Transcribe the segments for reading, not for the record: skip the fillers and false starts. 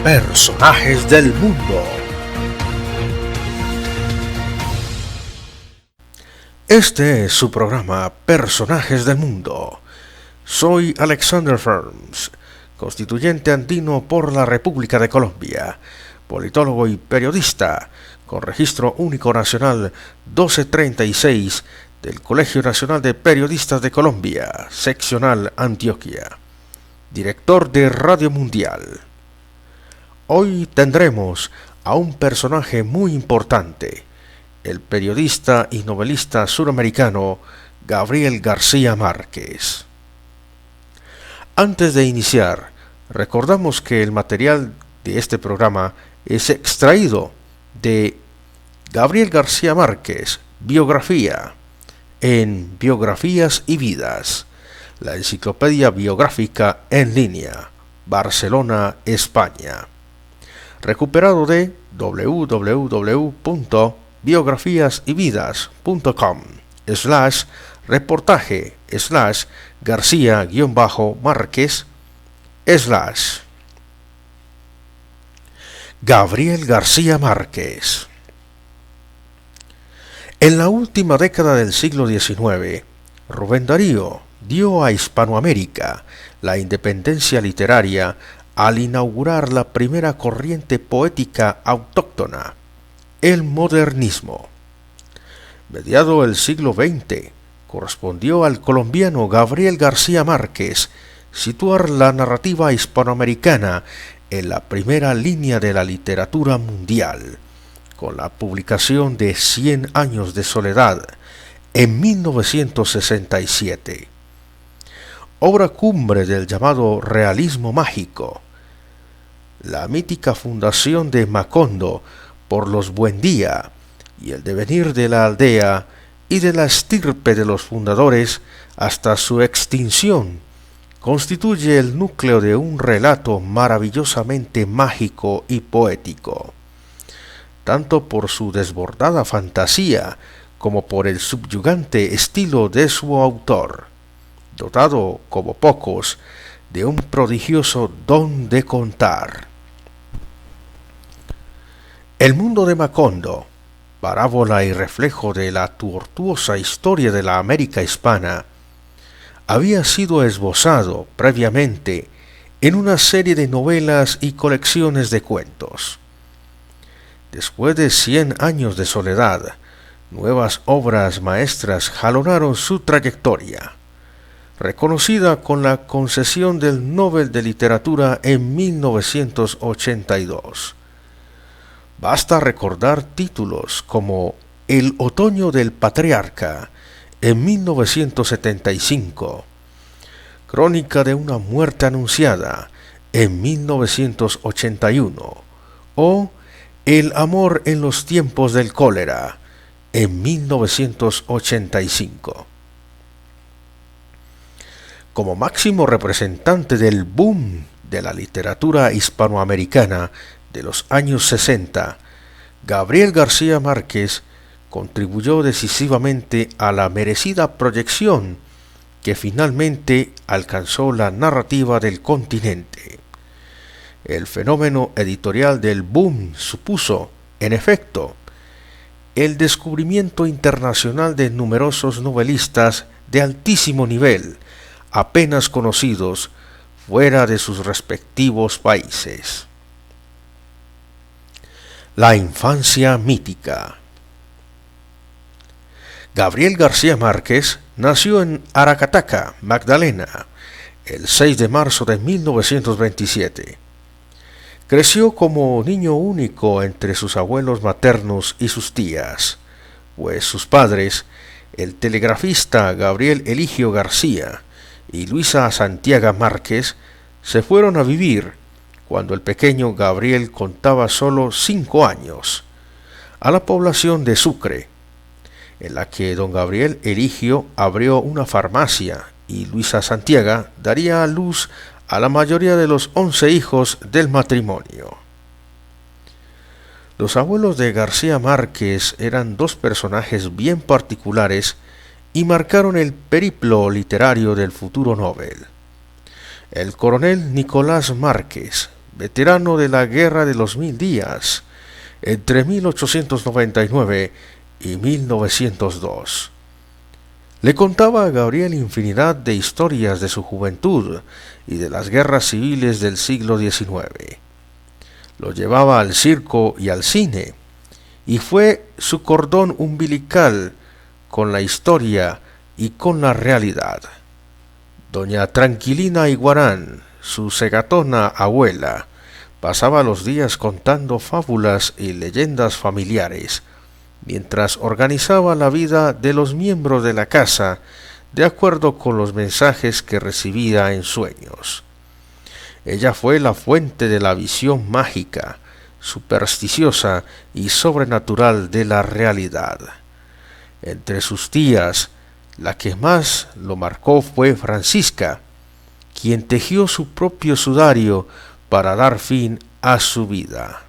Personajes del mundo. Este es su programa Personajes del Mundo. Soy Alexander Ferms, constituyente andino por la República de Colombia, politólogo y periodista, con registro único nacional 1236 del Colegio Nacional de Periodistas de Colombia, seccional Antioquia, director de Radio Mundial. Hoy tendremos a un personaje muy importante, el periodista y novelista suramericano Gabriel García Márquez. Antes de iniciar, recordamos que el material de este programa es extraído de Gabriel García Márquez, biografía, en Biografías y Vidas, la enciclopedia biográfica en línea, Barcelona, España. Recuperado de www.biografiasyvidas.com/reportaje/García-Márquez/ Gabriel García Márquez. En la última década del siglo XIX, Rubén Darío dio a Hispanoamérica la independencia literaria al inaugurar la primera corriente poética autóctona, el modernismo. Mediado el siglo XX, correspondió al colombiano Gabriel García Márquez situar la narrativa hispanoamericana en la primera línea de la literatura mundial, con la publicación de 100 años de soledad en 1967. Obra cumbre del llamado realismo mágico. La mítica fundación de Macondo por los Buendía y el devenir de la aldea y de la estirpe de los fundadores hasta su extinción constituye el núcleo de un relato maravillosamente mágico y poético, tanto por su desbordada fantasía como por el subyugante estilo de su autor, dotado como pocos de un prodigioso don de contar. El mundo de Macondo, parábola y reflejo de la tortuosa historia de la América hispana, había sido esbozado previamente en una serie de novelas y colecciones de cuentos. Después de 100 años de soledad, nuevas obras maestras jalonaron su trayectoria, reconocida con la concesión del Nobel de Literatura en 1982. Basta recordar títulos como El otoño del patriarca en 1975, Crónica de una muerte anunciada en 1981 o El amor en los tiempos del cólera en 1985. Como máximo representante del boom de la literatura hispanoamericana de los años 60, Gabriel García Márquez contribuyó decisivamente a la merecida proyección que finalmente alcanzó la narrativa del continente. El fenómeno editorial del boom supuso, en efecto, el descubrimiento internacional de numerosos novelistas de altísimo nivel, apenas conocidos fuera de sus respectivos países. La infancia mítica. Gabriel García Márquez nació en Aracataca, Magdalena, el 6 de marzo de 1927. Creció como niño único entre sus abuelos maternos y sus tías, pues sus padres, el telegrafista Gabriel Eligio García y Luisa Santiago Márquez, se fueron a vivir, cuando el pequeño Gabriel contaba solo 5 años, a la población de Sucre, en la que don Gabriel Eligio abrió una farmacia y Luisa Santiago daría a luz a la mayoría de los 11 hijos del matrimonio. Los abuelos de García Márquez eran dos personajes bien particulares y marcaron el periplo literario del futuro Nobel. El coronel Nicolás Márquez, veterano de la Guerra de los Mil Días, entre 1899 y 1902. Le contaba a Gabriel infinidad de historias de su juventud y de las guerras civiles del siglo XIX. Lo llevaba al circo y al cine, y fue su cordón umbilical con la historia y con la realidad. Doña Tranquilina Iguarán, su segatona abuela, pasaba los días contando fábulas y leyendas familiares, mientras organizaba la vida de los miembros de la casa de acuerdo con los mensajes que recibía en sueños. Ella fue la fuente de la visión mágica, supersticiosa y sobrenatural de la realidad. Entre sus tías, la que más lo marcó fue Francisca, quien tejió su propio sudario para dar fin a su vida.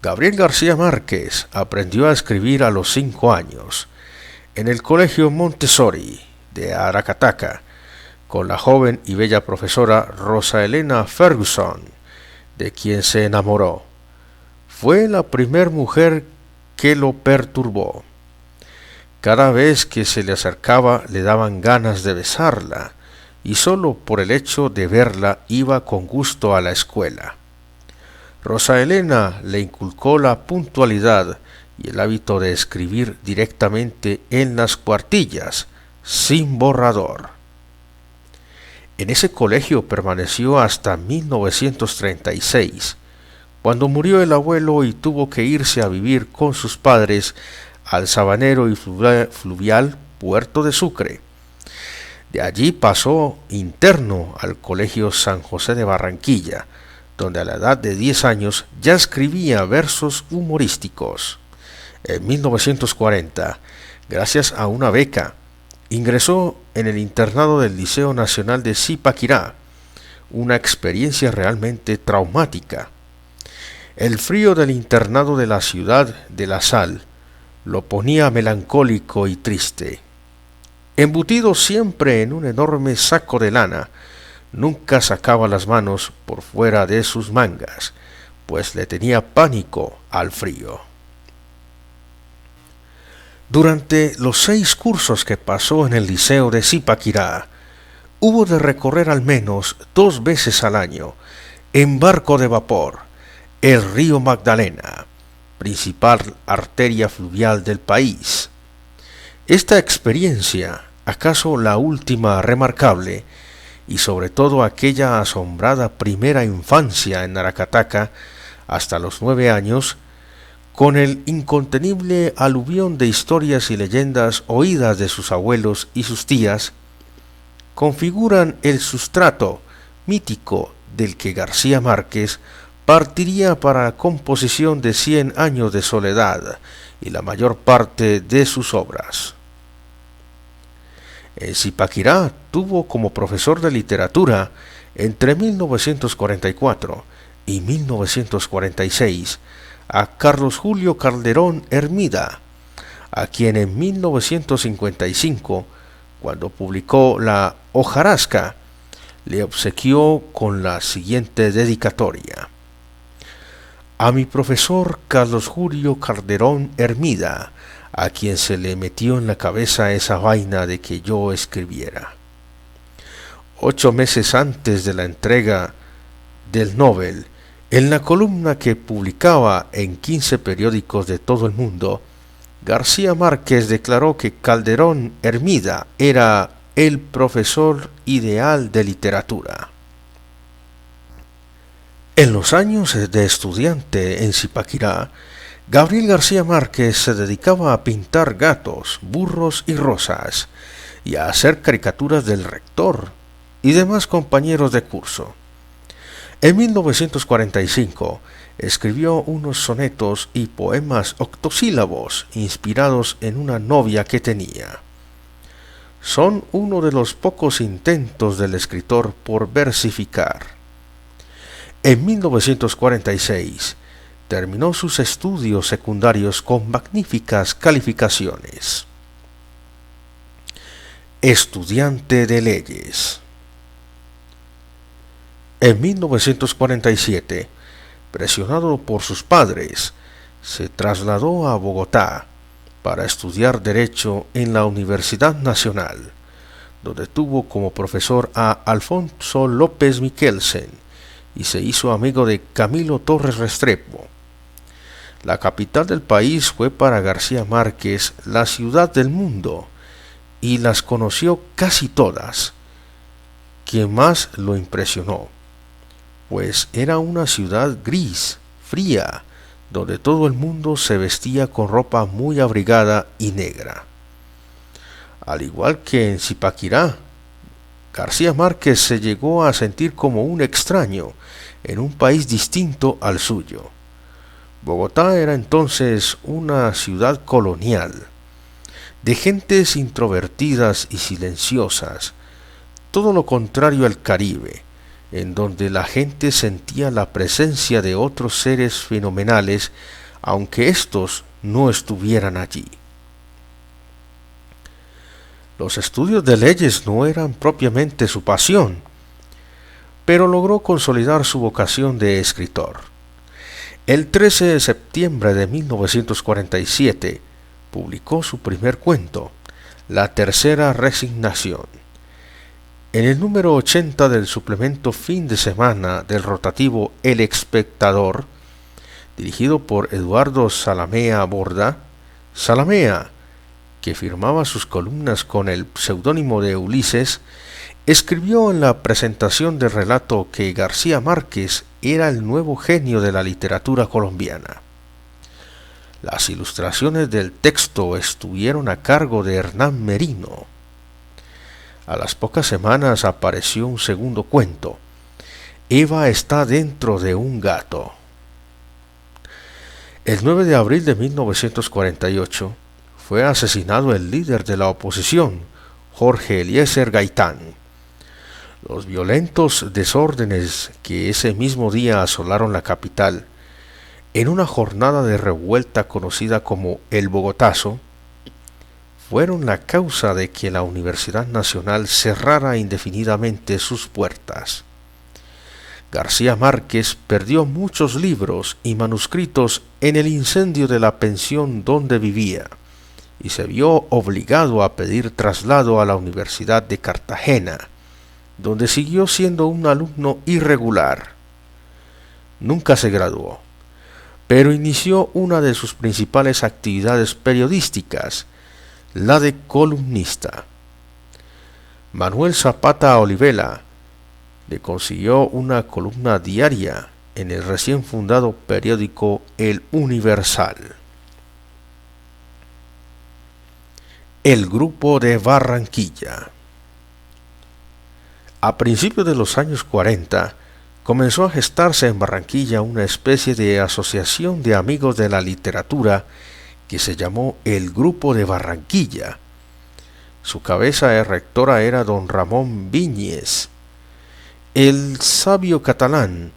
Gabriel García Márquez aprendió a escribir a los 5 años en el Colegio Montessori de Aracataca con la joven y bella profesora Rosa Elena Ferguson, de quien se enamoró. Fue la primer mujer que lo perturbó. Cada vez que se le acercaba le daban ganas de besarla, y solo por el hecho de verla iba con gusto a la escuela. Rosa Elena le inculcó la puntualidad y el hábito de escribir directamente en las cuartillas, sin borrador. En ese colegio permaneció hasta 1936, cuando murió el abuelo y tuvo que irse a vivir con sus padres al sabanero y fluvial puerto de Sucre. De allí pasó interno al Colegio San José de Barranquilla, donde a la edad de 10 años ya escribía versos humorísticos. En 1940, gracias a una beca, ingresó en el internado del Liceo Nacional de Zipaquirá, una experiencia realmente traumática. El frío del internado de la ciudad de La Sal lo ponía melancólico y triste. Embutido siempre en un enorme saco de lana, nunca sacaba las manos por fuera de sus mangas, pues le tenía pánico al frío. Durante los 6 cursos que pasó en el Liceo de Zipaquirá, hubo de recorrer al menos 2 veces al año, en barco de vapor, el río Magdalena, principal arteria fluvial del país. Esta experiencia, acaso la última remarcable, y sobre todo aquella asombrada primera infancia en Aracataca, hasta los 9 años, con el incontenible aluvión de historias y leyendas oídas de sus abuelos y sus tías, configuran el sustrato mítico del que García Márquez partiría para la composición de 100 años de soledad y la mayor parte de sus obras. En Zipaquirá tuvo como profesor de literatura entre 1944 y 1946 a Carlos Julio Calderón Hermida, a quien en 1955, cuando publicó La hojarasca, le obsequió con la siguiente dedicatoria: a mi profesor Carlos Julio Calderón Hermida, a quien se le metió en la cabeza esa vaina de que yo escribiera. 8 meses antes de la entrega del Nobel, en la columna que publicaba en 15 periódicos de todo el mundo, García Márquez declaró que Calderón Hermida era el profesor ideal de literatura. En los años de estudiante en Zipaquirá, Gabriel García Márquez se dedicaba a pintar gatos, burros y rosas, y a hacer caricaturas del rector y demás compañeros de curso. En 1945 escribió unos sonetos y poemas octosílabos inspirados en una novia que tenía. Son uno de los pocos intentos del escritor por versificar. En 1946 terminó sus estudios secundarios con magníficas calificaciones. Estudiante de leyes. En 1947, presionado por sus padres, se trasladó a Bogotá para estudiar Derecho en la Universidad Nacional, donde tuvo como profesor a Alfonso López Michelsen y se hizo amigo de Camilo Torres Restrepo. La capital del país fue para García Márquez la ciudad del mundo y las conoció casi todas. ¿Qué más lo impresionó? Pues era una ciudad gris, fría, donde todo el mundo se vestía con ropa muy abrigada y negra. Al igual que en Zipaquirá, García Márquez se llegó a sentir como un extraño en un país distinto al suyo. Bogotá era entonces una ciudad colonial, de gentes introvertidas y silenciosas, todo lo contrario al Caribe, en donde la gente sentía la presencia de otros seres fenomenales, aunque éstos no estuvieran allí. Los estudios de leyes no eran propiamente su pasión, pero logró consolidar su vocación de escritor. El 13 de septiembre de 1947 publicó su primer cuento, La Tercera Resignación. En el número 80 del suplemento fin de semana del rotativo El Espectador, dirigido por Eduardo Zalamea Borda, Zalamea, que firmaba sus columnas con el seudónimo de Ulises, escribió en la presentación del relato que García Márquez era el nuevo genio de la literatura colombiana. Las ilustraciones del texto estuvieron a cargo de Hernán Merino. A las pocas semanas apareció un segundo cuento, Eva está dentro de un gato. El 9 de abril de 1948 fue asesinado el líder de la oposición, Jorge Eliezer Gaitán. Los violentos desórdenes que ese mismo día asolaron la capital, en una jornada de revuelta conocida como el Bogotazo, fueron la causa de que la Universidad Nacional cerrara indefinidamente sus puertas. García Márquez perdió muchos libros y manuscritos en el incendio de la pensión donde vivía y se vio obligado a pedir traslado a la Universidad de Cartagena, donde siguió siendo un alumno irregular. Nunca se graduó, pero inició una de sus principales actividades periodísticas, la de columnista. Manuel Zapata Olivela le consiguió una columna diaria en el recién fundado periódico El Universal. El Grupo de Barranquilla. A principios de los años 40, comenzó a gestarse en Barranquilla una especie de asociación de amigos de la literatura que se llamó el Grupo de Barranquilla. Su cabeza rectora era don Ramón Viñes, el sabio catalán,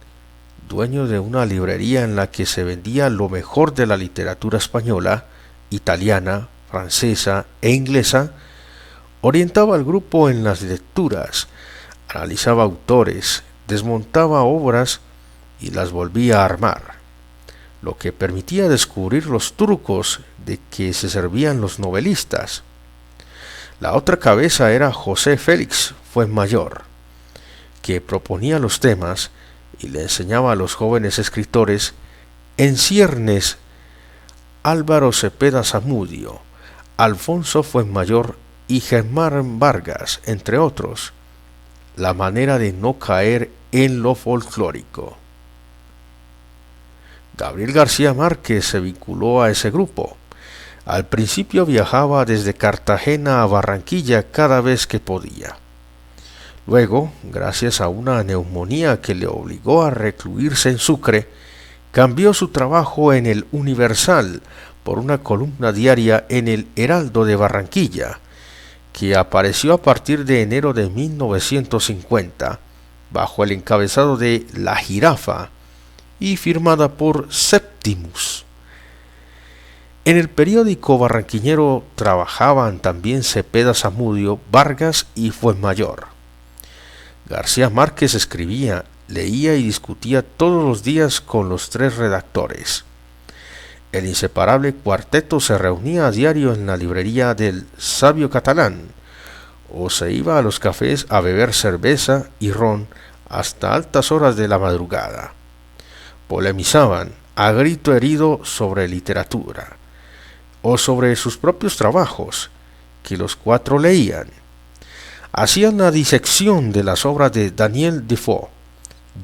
dueño de una librería en la que se vendía lo mejor de la literatura española, italiana, francesa e inglesa. Orientaba al grupo en las lecturas, analizaba autores, desmontaba obras y las volvía a armar, lo que permitía descubrir los trucos de que se servían los novelistas. La otra cabeza era José Félix Fuenmayor, que proponía los temas y le enseñaba a los jóvenes escritores, en ciernes Álvaro Cepeda Zamudio, Alfonso Fuenmayor y Germán Vargas, entre otros, la manera de no caer en lo folclórico. Gabriel García Márquez se vinculó a ese grupo. Al principio viajaba desde Cartagena a Barranquilla cada vez que podía. Luego, gracias a una neumonía que le obligó a recluirse en Sucre, cambió su trabajo en el Universal por una columna diaria en el Heraldo de Barranquilla, que apareció a partir de enero de 1950, bajo el encabezado de La Jirafa, y firmada por Septimus. En el periódico barranquillero trabajaban también Cepeda Zamudio, Vargas y Fuenmayor. García Márquez escribía leía y discutía todos los días con los 3 redactores. El inseparable cuarteto se reunía a diario en la librería del Sabio Catalán, o se iba a los cafés a beber cerveza y ron hasta altas horas de la madrugada. Polemizaban a grito herido sobre literatura, o sobre sus propios trabajos, que los 4 leían. Hacían la disección de las obras de Daniel Defoe,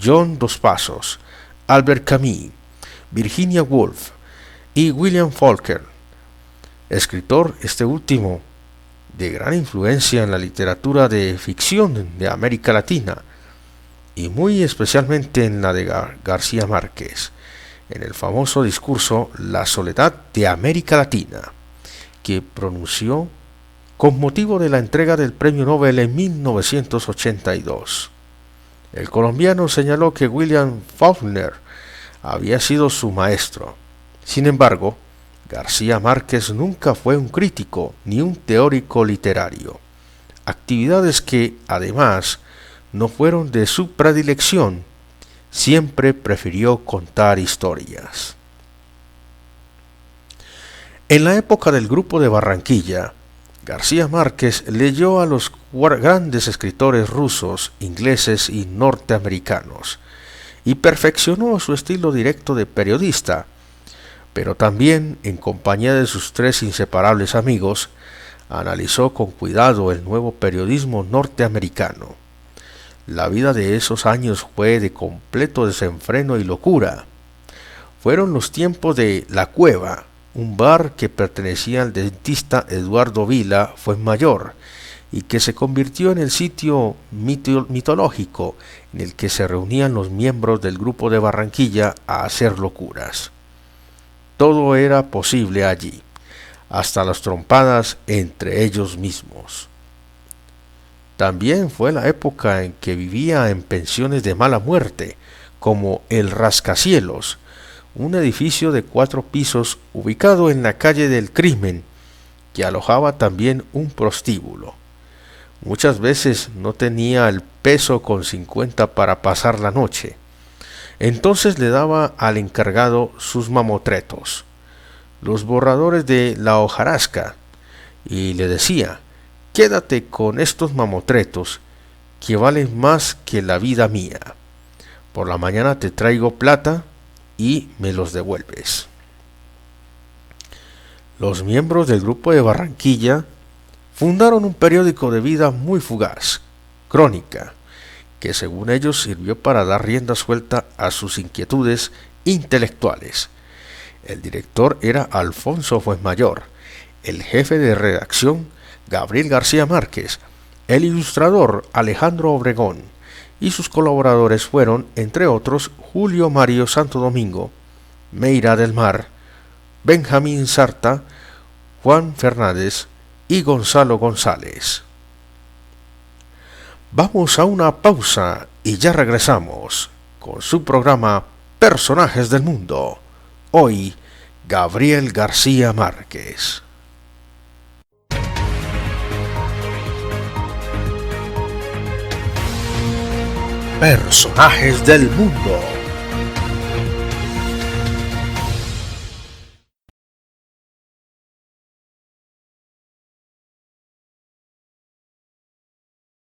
John Dos Passos, Albert Camus, Virginia Woolf y William Faulkner, escritor este último de gran influencia en la literatura de ficción de América Latina, y muy especialmente en la de García Márquez, en el famoso discurso La soledad de América Latina, que pronunció con motivo de la entrega del Premio Nobel en 1982. El colombiano señaló que William Faulkner había sido su maestro. Sin embargo, García Márquez nunca fue un crítico ni un teórico literario, actividades que, además, no fueron de su predilección. Siempre prefirió contar historias. En la época del Grupo de Barranquilla, García Márquez leyó a los grandes escritores rusos, ingleses y norteamericanos, y perfeccionó su estilo directo de periodista, pero también, en compañía de sus 3 inseparables amigos, analizó con cuidado el nuevo periodismo norteamericano. La vida de esos años fue de completo desenfreno y locura. Fueron los tiempos de La Cueva, un bar que pertenecía al dentista Eduardo Vila Fuenmayor y que se convirtió en el sitio mitológico en el que se reunían los miembros del Grupo de Barranquilla a hacer locuras. Todo era posible allí, hasta las trompadas entre ellos mismos. También fue la época en que vivía en pensiones de mala muerte, como el Rascacielos, un edificio de 4 pisos ubicado en la calle del Crimen, que alojaba también un prostíbulo. Muchas veces no tenía el peso con 50 para pasar la noche. Entonces le daba al encargado sus mamotretos, los borradores de la hojarasca, y le decía: quédate con estos mamotretos, que valen más que la vida mía. Por la mañana te traigo plata y me los devuelves. Los miembros del Grupo de Barranquilla fundaron un periódico de vida muy fugaz, Crónica, que según ellos sirvió para dar rienda suelta a sus inquietudes intelectuales. El director era Alfonso Fuenmayor, el jefe de redacción Gabriel García Márquez, el ilustrador Alejandro Obregón, y sus colaboradores fueron, entre otros, Julio Mario Santo Domingo, Meira del Mar, Benjamín Sarta, Juan Fernández y Gonzalo González. Vamos a una pausa y ya regresamos con su programa Personajes del Mundo. Hoy, Gabriel García Márquez. Personajes del Mundo.